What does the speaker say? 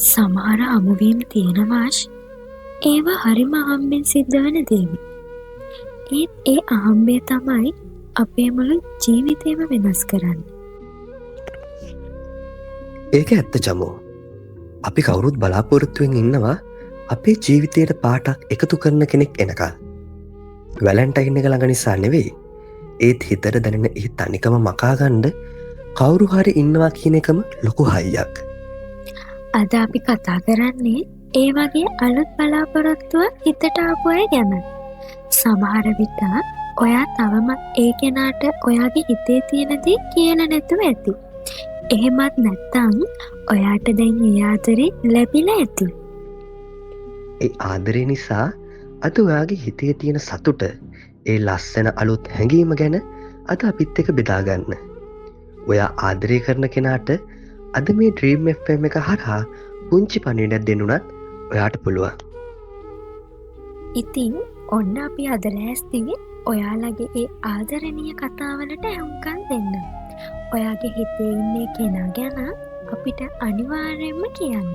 සමහර හමුවීම් තියෙනවාශ් ඒවා හරිම අහම්බෙන් සිද්ධ වන දේවල්. ඒත් ඒ අහම්බය තමයි අපේ මුළු ජීවිතයම වෙනස් කරන්න. ඒක ඇත්ත චමෝ. අපි කවුරුත් බලාපොරොත්තුවෙන් ඉන්නවා අපේ ජීවිතයට පාටක් එකතු කරන කෙනෙක් එනකල්. වැලන්ටයින් එක ළඟ නිසා නෙවෙයි, ඒත් හිතට දැනෙන ඒ තනිකම මකාගණ්ඩ කවුරු හරි ඉන්නවා කියන එකම ලොකු හයියක්. අද අපි කතා කරන්නේ ඒ වගේ අලුත් බලාපොරොත්තුව හිතට ආපු අය ගැන. සමහර විට ඔයා තවමත් ඒ කෙනාට ඔයාගේ හිතේ තියෙන දේ කියලා නැතුව ඇති. එහෙමත් නැත්තම් ඔයාට දැන් ඒ ආදරේ ලැබිලා ඇති. ඒ ආදරේ නිසා අද ඔයාගේ හිතේ තියෙන සතුට, ඒ ලස්සන අලුත් හැඟීම ගැන අද අපිත් එක බෙදාගන්න. ඔයා ආදරය කරන කෙනාට අද මේ ඩ්‍රීම් FM එක හරහා පුංචි පණිවිඩයක් දෙන්නුනත් ඔයාට පුළුවන්. ඉතින් ඔන්න අපි අද ලෑස්ති ඔයාලගේ ඒ ආදරණීය කතාවලට ඇහුම්කන් දෙන්න. ඔයාගේ හිතේ ඉන්නේ කෙනා ගැන අපිට අනිවාර්යෙන්ම කියන්න.